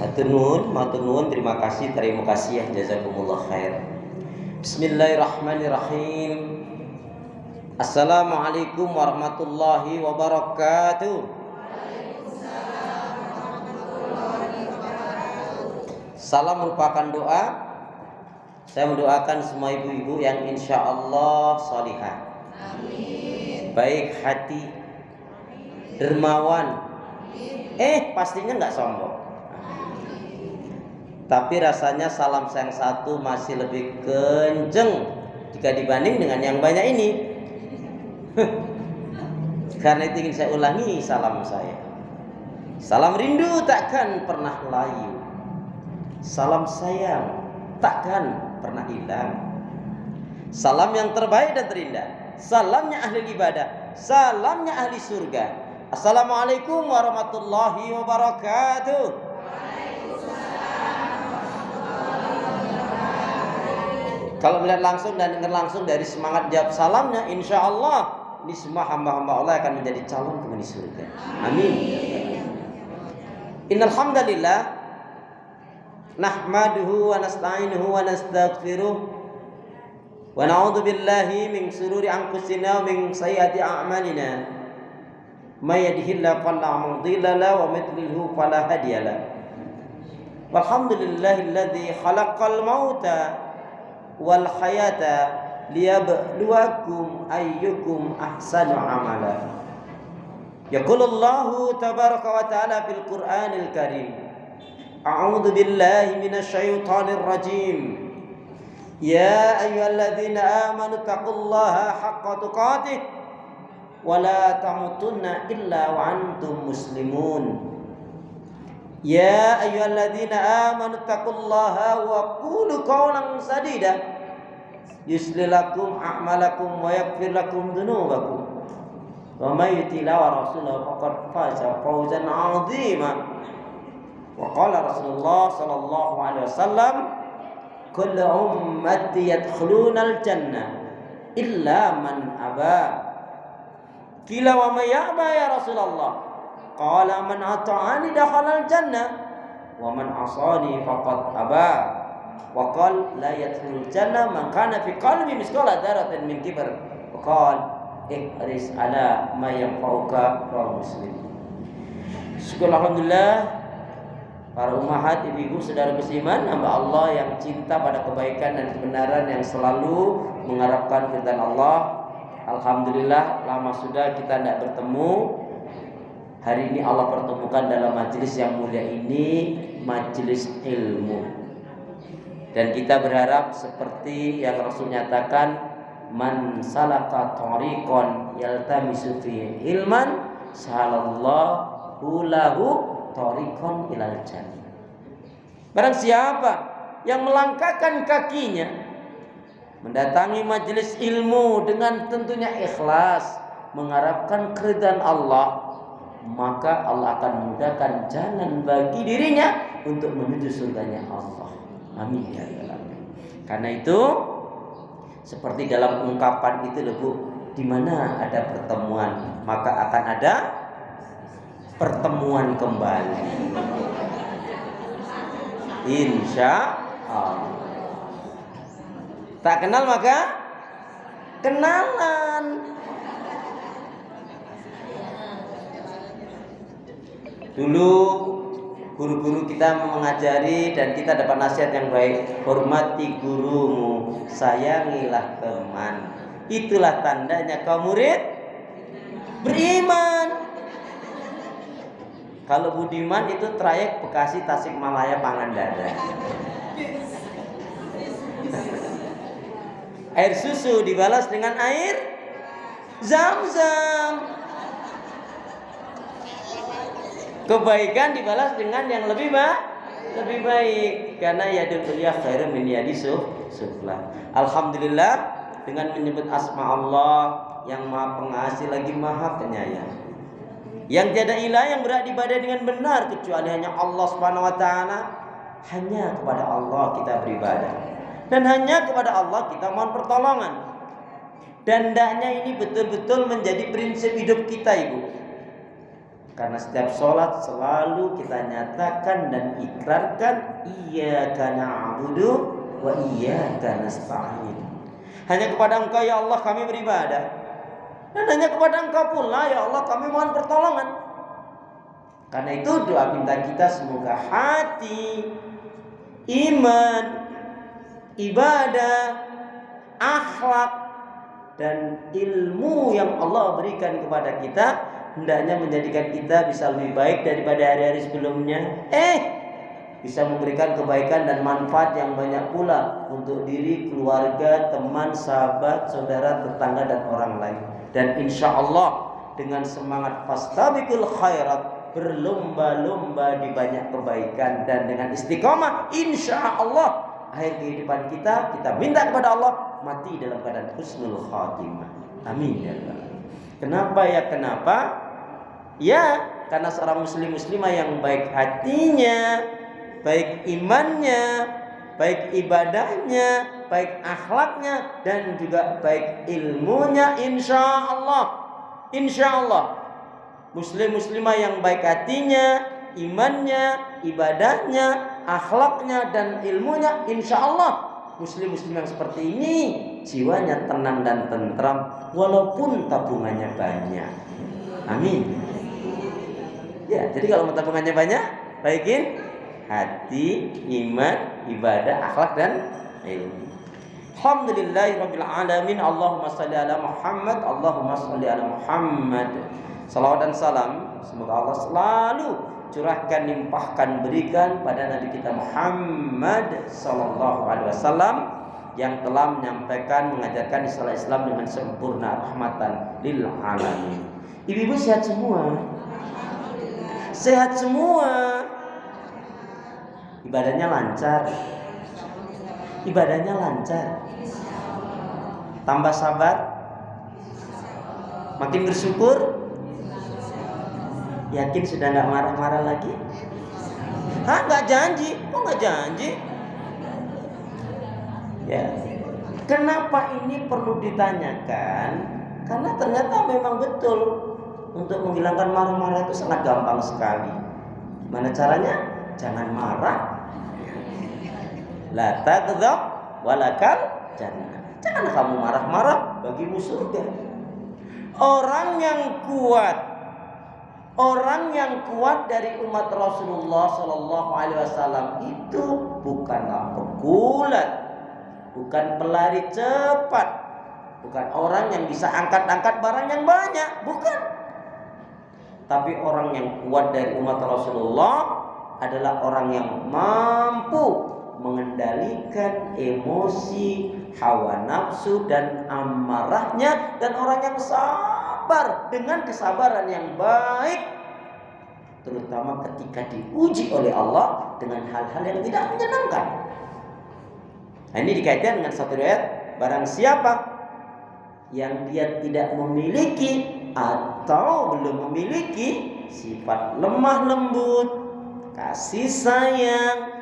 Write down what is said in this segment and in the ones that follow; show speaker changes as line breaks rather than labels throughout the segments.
Matur nuwun, terima kasih ya, jazakumullah khair. Bismillahirrahmanirrahim. Assalamualaikum warahmatullahi wabarakatuh. Salam merupakan doa. Saya mendoakan semua ibu-ibu yang insya Allah salihah, amin, baik hati, dermawan, pastinya nggak sombong. Tapi rasanya salam yang satu masih lebih kenceng jika dibanding dengan yang banyak ini. Karena itu ingin saya ulangi salam saya. Salam rindu takkan pernah layu, salam sayang takkan pernah hilang. Salam yang terbaik dan terindah, salamnya ahli ibadah, salamnya ahli surga. Assalamualaikum warahmatullahi wabarakatuh. Kalau melihat langsung dan dengar langsung dari semangat jawab salamnya, insya Allah ini semua hamba-hamba Allah akan menjadi calon penghuni surga. Amin. Innal hamdalillah nahmaduhu wa nasta'inuhu wa nastaghfiruh wa na'udzu billahi min shururi anfusina wa min sayyiati a'malina. May yahdihillahu fala mudilla lahu wa may yudlilhu fala hadiya lahu. Walhamdulillahilladzi khalaqal mauta wal hayata liyabluwakum ayyukum ahsanu amala. Yaqulullahu tabaraka wa ta'ala fil Qur'anil Karim. A'udzu billahi minasy syaithanir rajim. Ya ayyuhalladzina amanu taqullaha haqqa tuqatih wa la tamutunna illa wa antum muslimun. Ya ayyuhalladzina amanu taqullaha wa qulu qawlan sadida yuslih lakum a'malakum wa yaghfir lakum dzunubakum wa may yuti wa rasulahu faqad faza fawzan 'azima. Wa qala Rasulullah sallallahu alaihi wasallam kullu ummati yadkhulunal jannah illa man aba. Qila wa may ya'ba ya Rasulullah? Qala man ata'ani dakhalal jannah wa man asani faqad aba. Wa qala la yadkhulul jannah man kana fi qalbi misqala dzarratin min kibr. Wa qala ihris ala ma yanfa'uka rawahu Muslim. Syukur alhamdulillah para ummahat, ibu-ibu, saudara beriman, hamba Allah yang cinta pada kebaikan dan kebenaran, yang selalu mengharapkan ridha Allah. Alhamdulillah lama sudah kita tidak bertemu. Hari ini Allah pertemukan dalam majelis yang mulia ini, majelis ilmu. Dan kita berharap seperti yang Rasul nyatakan, man salaka thariqan yaltamisu fihi ilman sahalallahu lahu thariqan ilal jannah. Barang siapa yang melangkahkan kakinya mendatangi majelis ilmu dengan tentunya ikhlas, mengharapkan keridhaan Allah, maka Allah akan memudahkan jalan bagi dirinya untuk menuju surganya Allah. Amin ya rabbal alamin. Karena itu seperti dalam ungkapan itu loh Bu, di mana ada pertemuan maka akan ada pertemuan kembali. Insya Allah. Tak kenal maka kenalan. Dulu guru-guru kita mengajari dan kita dapat nasihat yang baik. Hormati gurumu, sayangilah teman. Itulah tandanya kaum murid beriman. Kalau budiman itu trayek Bekasi Tasikmalaya Pangandaran. Air susu dibalas dengan air Zam-zam. Kebaikan dibalas dengan yang lebih baik, karena yadul ulya khairum min yadi sufla. Alhamdulillah, dengan menyebut asma Allah yang Maha Pengasih lagi Maha Penyayang, yang tiada ilah yang berhak diibadai dengan benar kecuali hanya Allah Subhanahu wa taala. Hanya kepada Allah kita beribadah dan hanya kepada Allah kita mohon pertolongan. Dan hendaknya ini betul-betul menjadi prinsip hidup kita, Ibu. Karena setiap sholat selalu kita nyatakan dan ikrarkan iyyaka na'budu wa iyyaka nasta'in. Hanya kepada Engkau ya Allah kami beribadah, dan hanya kepada Engkau pula ya Allah kami mohon pertolongan. Karena itu doa minta kita semoga hati, iman, ibadah, akhlak dan ilmu yang Allah berikan kepada kita hendaknya menjadikan kita bisa lebih baik daripada hari-hari sebelumnya. Bisa memberikan kebaikan dan manfaat yang banyak pula untuk diri, keluarga, teman, sahabat, saudara, tetangga dan orang lain. Dan insya Allah dengan semangat fastabiqul khairat, berlomba-lomba di banyak kebaikan, dan dengan istiqomah insya Allah akhir kehidupan kita minta kepada Allah mati dalam keadaan husnul khatimah. Amin ya Allah. Kenapa ya? Kenapa? Ya, karena seorang muslimah yang baik hatinya, baik imannya, baik ibadahnya, baik akhlaknya, dan juga baik ilmunya, insya Allah muslimah yang baik hatinya, imannya, ibadahnya, akhlaknya, dan ilmunya, insya Allah muslim yang seperti ini jiwanya tenang dan tentram walaupun tabungannya banyak. Amin. Ya, jadi kalau mau tabungannya banyak, baikin hati, iman, ibadah, akhlak dan ilmu. Alhamdulillahirabbil alamin. Allahumma shalli ala Muhammad, Allahumma shalli ala Muhammad. Salawat dan salam semoga Allah selalu curahkan, limpahkan, berikan pada Nabi kita Muhammad sallallahu alaihi wasallam yang telah menyampaikan, mengajarkan Islam dengan sempurna, rahmatan lil alamin. Ibu-ibu sehat semua? Sehat semua. Ibadahnya lancar. Ibadahnya lancar. Tambah sabar. Makin bersyukur. Yakin sudah gak marah-marah lagi? Gak janji? Kok gak janji? Ya. Kenapa ini perlu ditanyakan? Karena ternyata memang betul. Untuk menghilangkan marah-marah itu sangat gampang sekali. Gimana caranya? Jangan marah. La taghdab walakal jannah. Jangan kamu marah-marah, bagimu surga. Orang yang kuat dari umat Rasulullah Sallallahu Alaihi Wasallam itu bukanlah pegulat, bukan pelari cepat, bukan orang yang bisa angkat-angkat barang yang banyak, bukan. Tapi orang yang kuat dari umat Rasulullah adalah orang yang mampu mengendalikan emosi, hawa nafsu dan amarahnya, dan orang yang sabar dengan kesabaran yang baik, terutama ketika diuji oleh Allah dengan hal-hal yang tidak menyenangkan. Nah, ini dikaitkan dengan satu riwayat, barang siapa yang dia tidak memiliki atau belum memiliki sifat lemah lembut, kasih sayang,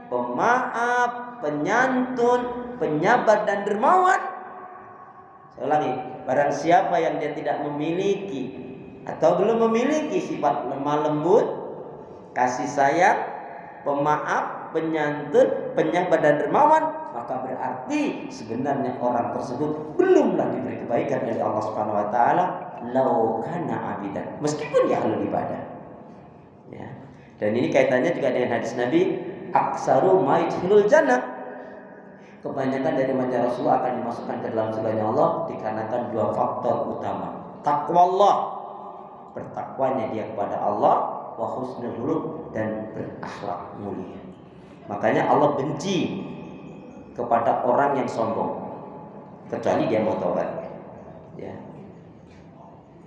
pemaaf, penyantun, penyabar dan dermawan. Saya ulangi, barang siapa yang dia tidak memiliki atau belum memiliki sifat lemah lembut, kasih sayang, pemaaf, penyantun, penyabar dan dermawan, maka berarti sebenarnya orang tersebut belumlah diberi kebaikan dari Allah Subhanahu wa taala, lau kana abidan, meskipun dia ahli ibadah. Ya. Dan ini kaitannya juga dengan hadis Nabi, aksaru ma yadkhulul jannah. Kebanyakan dari umat Rasulullah akan dimasukkan ke dalam surga Allah dikarenakan dua faktor utama. Takwa Allah, bertakwanya dia kepada Allah, wa husnul khuluq, dan berakhlak mulia. Makanya Allah benci kepada orang yang sombong, kecuali dia mau taubat. Ya.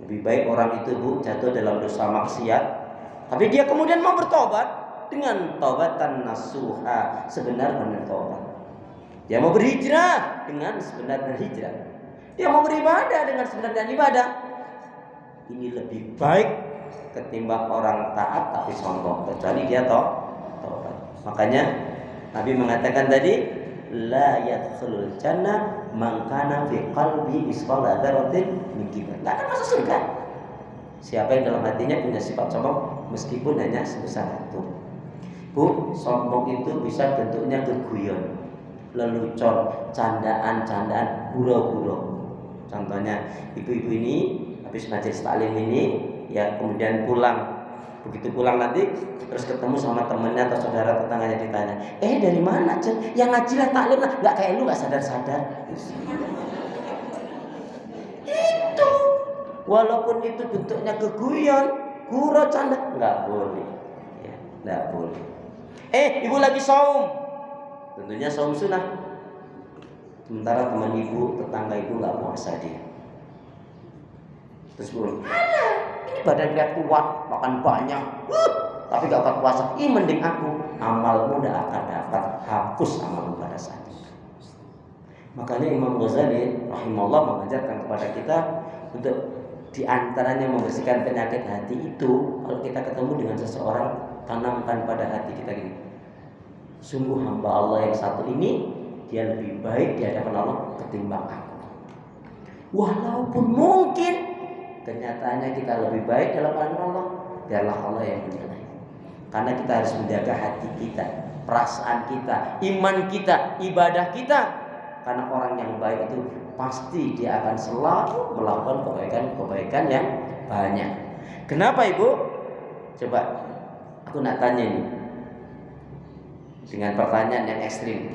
Lebih baik orang itu jatuh dalam dosa maksiat, tapi dia kemudian mau bertobat dengan taubatan nasuha, sebenar-benar taubat. Dia mau berhijrah dengan sebenar-benar hijrah. Dia mau beribadah dengan sebenarnya ibadah. Ini lebih baik ketimbang orang taat tapi sombong, kecuali dia taubat. Makanya Nabi mengatakan tadi, la yadkhulul jannah man kana fi qalbi misqala dzarratin min kibr. Enggak akan masuk surga Siapa yang dalam hatinya punya sifat sombong meskipun hanya sebesar atom. Bu, sombong itu bisa bentuknya keguyon, lelucon, candaan-candaan, gurau-gurau. Contohnya ibu-ibu ini habis majelis taklim ini ya, kemudian pulang. Begitu pulang nanti terus ketemu sama temennya atau saudara tetangganya, ditanya, dari mana Cen? Yang ngaji lah taklim lah, nggak kayak lu, nggak sadar-sadar. Itu walaupun itu bentuknya keguyon, gurau, canda, nggak boleh ya, nggak boleh. Ibu lagi saum, tentunya saum sunnah, sementara teman ibu, tetangga ibu nggak puasa dia. Terus bilang, ini badan lihat kuat, makan banyak, tapi gak dapat puasa. Mending aku, amalmu gak akan dapat, hapus amalmu pada saat itu. Makanya Imam Ghazali rahimahullah mengajarkan kepada kita untuk diantaranya membersihkan penyakit hati itu. Kalau kita ketemu dengan seseorang, tanamkan pada hati kita gini, sungguh hamba Allah yang satu ini, dia lebih baik di hadapan Allah ketimbang aku. Walaupun mungkin kenyataannya kita lebih baik dalam pandangan Allah, biarlah Allah yang menilai. Karena kita harus menjaga hati kita, perasaan kita, iman kita, ibadah kita. Karena orang yang baik itu pasti dia akan selalu melakukan kebaikan-kebaikan yang banyak. Kenapa Ibu? Coba aku nak tanya ini dengan pertanyaan yang ekstrim.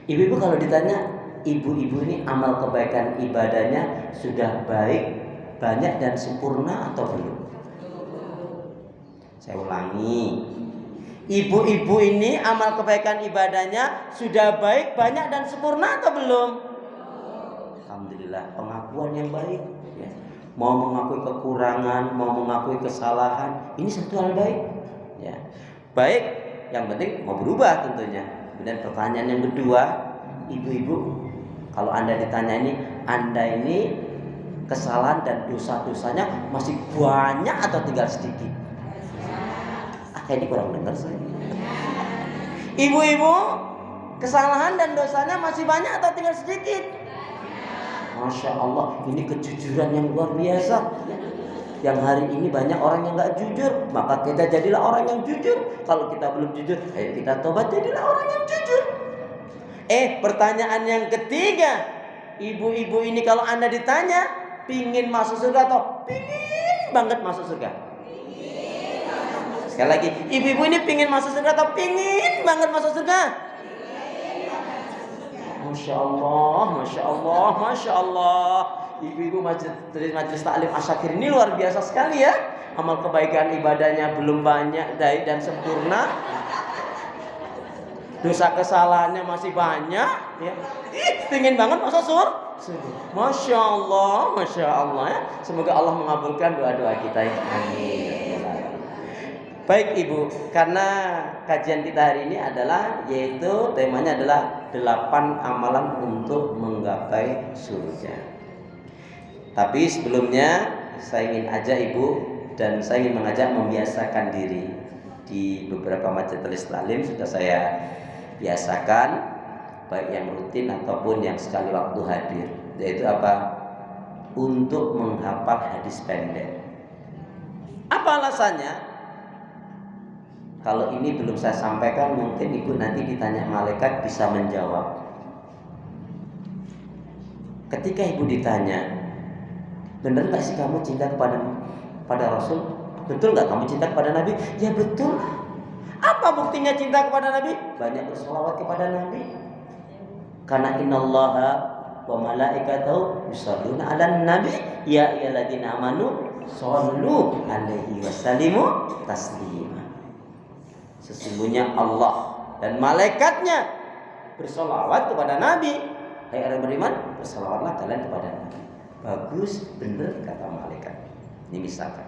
Ibu-ibu kalau ditanya, ibu-ibu ini amal kebaikan ibadahnya sudah baik, banyak dan sempurna atau belum? Saya ulangi, ibu-ibu ini amal kebaikan ibadahnya sudah baik, banyak dan sempurna atau belum? Alhamdulillah, pengakuan yang baik ya. Mau mengakui kekurangan, mau mengakui kesalahan, ini satu hal baik ya. Baik, yang penting mau berubah tentunya. Kemudian pertanyaan yang kedua, ibu-ibu, kalau Anda ditanya ini, Anda ini kesalahan dan dosa-dosanya masih banyak atau tinggal sedikit? Ini kurang dengar saya. Ibu-ibu, kesalahan dan dosanya masih banyak atau tinggal sedikit? Masya Allah, ini kejujuran yang luar biasa. Yang hari ini banyak orang yang gak jujur, maka kita jadilah orang yang jujur. Kalau kita belum jujur, ayo kita tobat jadilah orang yang jujur. Pertanyaan yang ketiga, ibu-ibu ini kalau Anda ditanya, pingin masuk surga atau pingin banget masuk surga? Sekali lagi, ibu-ibu ini pingin masuk surga atau pingin banget masuk surga? Masya Allah, Masya Allah, Masya Allah. Ibu-ibu majelis taklim Asyakir ini luar biasa sekali ya. Amal kebaikan ibadahnya belum banyak dan sempurna. Dosa kesalahannya masih banyak ya. Pingin banget masuk surga. Masya Allah, Masya Allah ya. Semoga Allah mengabulkan doa-doa kita ya. Amin. Baik Ibu, karena kajian kita hari ini adalah, yaitu temanya adalah 8 amalan untuk menggapai surga. Tapi sebelumnya saya ingin ajak Ibu dan saya ingin mengajak membiasakan diri. Di beberapa majelis taklim sudah saya biasakan, baik yang rutin ataupun yang sekali waktu hadir, yaitu apa? Untuk menghafal hadis pendek. Apa alasannya? Kalau ini belum saya sampaikan, mungkin Ibu nanti ditanya malaikat bisa menjawab. Ketika Ibu ditanya, benar gak sih kamu cinta kepada Rasul? Betul gak kamu cinta kepada Nabi? Ya betul. Apa buktinya cinta kepada Nabi? Banyak bersolawat kepada Nabi. Karena innallaha wa malaikatahu yusholluna 'alan nabi ya ayyuhalladzina amanu shollu 'alaihi wasallimu taslima. Sesungguhnya Allah dan malaikatnya bersolawat kepada Nabi. Hai orang beriman, bersolawatlah kalian kepada Nabi. Bagus, benar kata malaikat. Ini misalkan.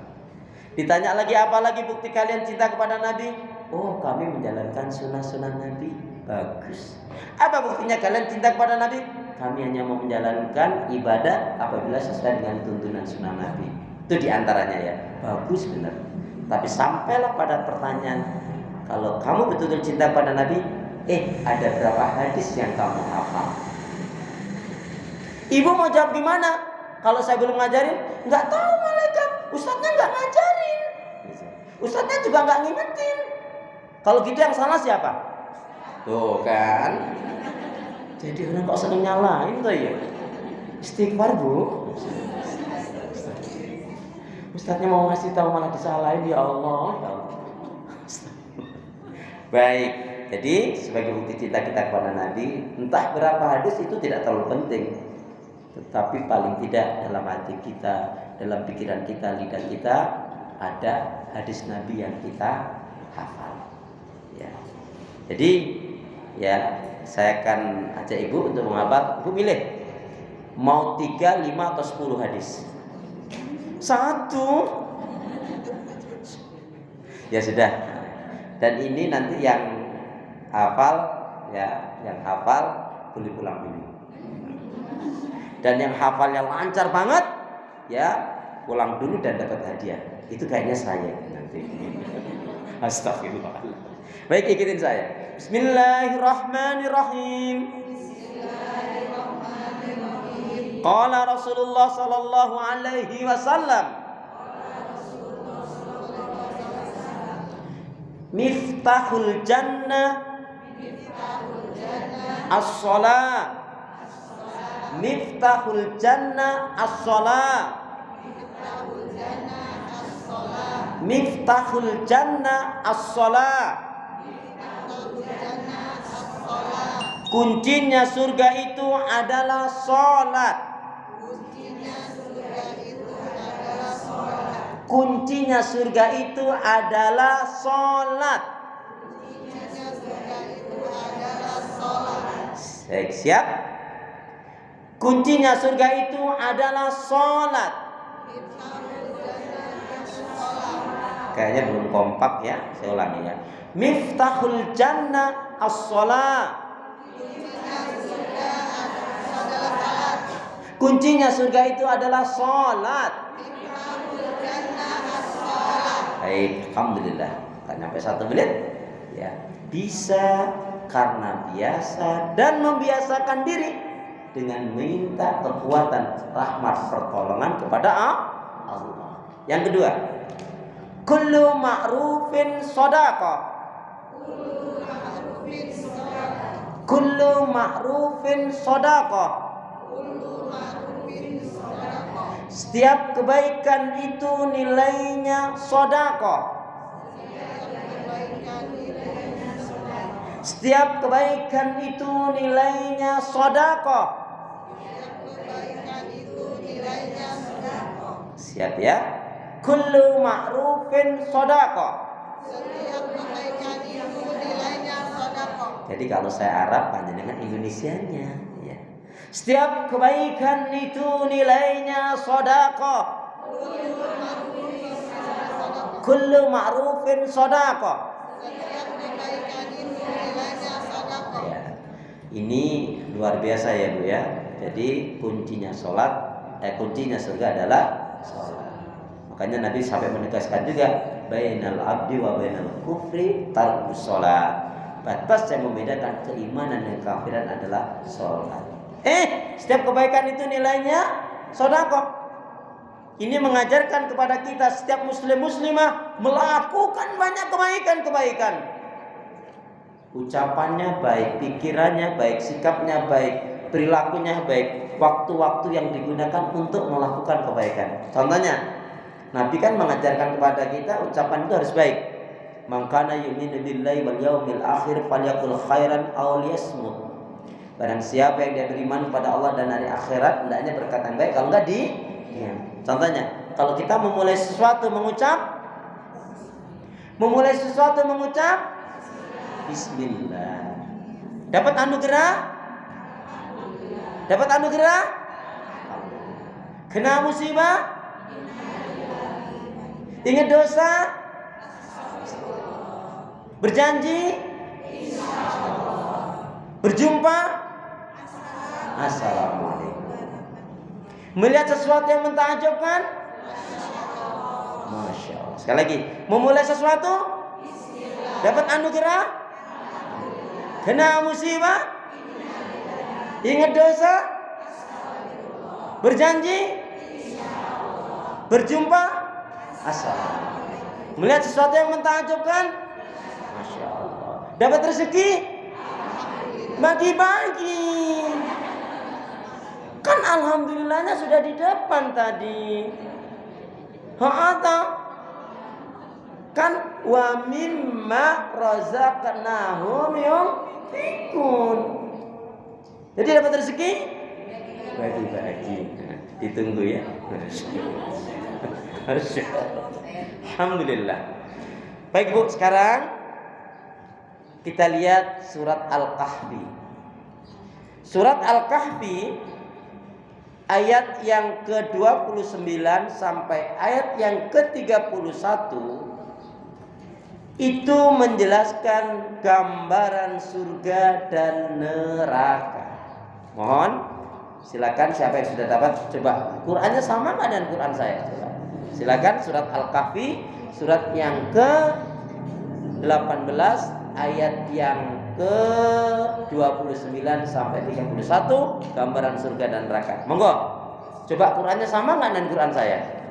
Ditanya lagi, apa lagi bukti kalian cinta kepada Nabi? Oh, kami menjalankan sunnah-sunnah Nabi. Bagus. Apa buktinya kalian cinta kepada Nabi? Kami hanya mau menjalankan ibadah apabila sesuai dengan tuntunan sunnah Nabi. Itu diantaranya ya. Bagus, benar. Tapi sampailah pada pertanyaan, kalau kamu betul-betul cinta pada Nabi, ada berapa hadis yang kamu hafal? Ibu mau jawab gimana? Kalau saya belum ngajarin, nggak tahu malaikat. Ustadznya nggak ngajarin, ustadznya juga nggak ngingetin. Kalau gitu yang salah siapa? Tuh kan. Jadi orang kok sering nyalain tuh ya. Istighfar bu. Ustadznya mau ngasih tahu malah disalahin, ya Allah. Ya Allah. Baik. Jadi sebagai bukti cinta kita kepada Nabi, entah berapa hadis itu tidak terlalu penting. Tetapi paling tidak dalam hati kita, dalam pikiran kita, lidah kita ada hadis Nabi yang kita hafal. Ya. Jadi ya saya akan ajak ibu untuk menghafal. Ibu pilih mau 3, 5 atau 10 hadis. 1. Ya sudah. Dan ini nanti yang hafal ya, yang hafal boleh pulang dulu. Dan yang hafalnya lancar banget ya pulang dulu dan dapat hadiah. Itu kayaknya saya nanti. Astagfirullah. Baik, ikutin saya. Bismillahirrahmanirrahim. Qala Rasulullah sallallahu alaihi wasallam, Miftahul jannah as-shalah. Miftahul jannah as-shalah. Miftahul jannah as-shalah. Kuncinya surga itu adalah salat. Kuncinya surga itu adalah salat. Siap? Kuncinya surga itu adalah salat. Kayaknya belum kompak ya. Saya ulangi ya. Miftahul jannah as-shalah. Kuncinya surga itu adalah salat. Baik, alhamdulillah. Tak sampai 1 menit. Ya, bisa karena biasa dan membiasakan diri dengan minta kekuatan, rahmat, pertolongan kepada Allah. Yang kedua, kullu ma'rufin shadaqah. Kullu ma'rufin shadaqah. Setiap kebaikan itu nilainya sedekah. Setiap kebaikan itu nilainya sedekah. Siap ya? Kullu ma'rufin sedekah.
Setiap kebaikan itu nilainya sedekah.
Jadi kalau saya Arab panjenengan Indonesianya. Setiap kebaikan itu nilainya sedekah. Kullu ma'rufin sedekah.
Setiap kebaikan itu nilainya sedekah.
Ya. Ini luar biasa ya Bu ya. Jadi kuncinya salat, kuncinya surga adalah salat. Makanya Nabi sampai menegaskan juga bainal abdi wa bainal kufri tarkus salat. Batas yang membedakan keimanan dan kekafiran adalah salat. Setiap kebaikan itu nilainya sedekah. Ini mengajarkan kepada kita setiap muslim muslimah melakukan banyak kebaikan-kebaikan. Ucapannya baik, pikirannya baik, sikapnya baik, perilakunya baik, waktu-waktu yang digunakan untuk melakukan kebaikan. Contohnya, Nabi kan mengajarkan kepada kita ucapan itu harus baik. Man kana yu'minu billahi wal yaumil akhir falyaqul khairan aw liyasmut. Barang siapa yang dia beriman kepada Allah dan hari akhirat, hendaknya berkata yang baik, kalau enggak diam. Contohnya, kalau kita memulai sesuatu mengucap bismillah. Dapat anugerah? Dapat anugerah? Kena musibah? Ingat dosa? Berjanji? Berjumpa? Assalamualaikum. Melihat sesuatu yang mentakjubkan? Masya Allah. Sekali lagi, memulai sesuatu? Dapat anugerah? Kena musibah? Ingat dosa? Berjanji? Berjumpa? asal. Melihat sesuatu yang mentakjubkan, Masya Allah. Dapat rezeki, bagi-bagi. Kan alhamdulillahnya sudah di depan tadi. Kan wa mimma razaqnahum yunfiqun. Jadi dapat rezeki bagi-bagi. Nah, ditunggu ya. Alhamdulillah. Baik Bu, sekarang kita lihat surat Al-Kahfi. Surat Al-Kahfi ayat yang ke-29 sampai ayat yang ke-31 itu menjelaskan gambaran surga dan neraka. Mohon silakan siapa yang sudah dapat, coba Qurannya sama nggak dengan Quran saya? Coba. Silakan surat Al-Kahfi, surat yang ke-18 ayat yang ke-29 sampai 31, gambaran surga dan neraka. Monggo. Coba Qurannya sama nggak dengan Quran saya?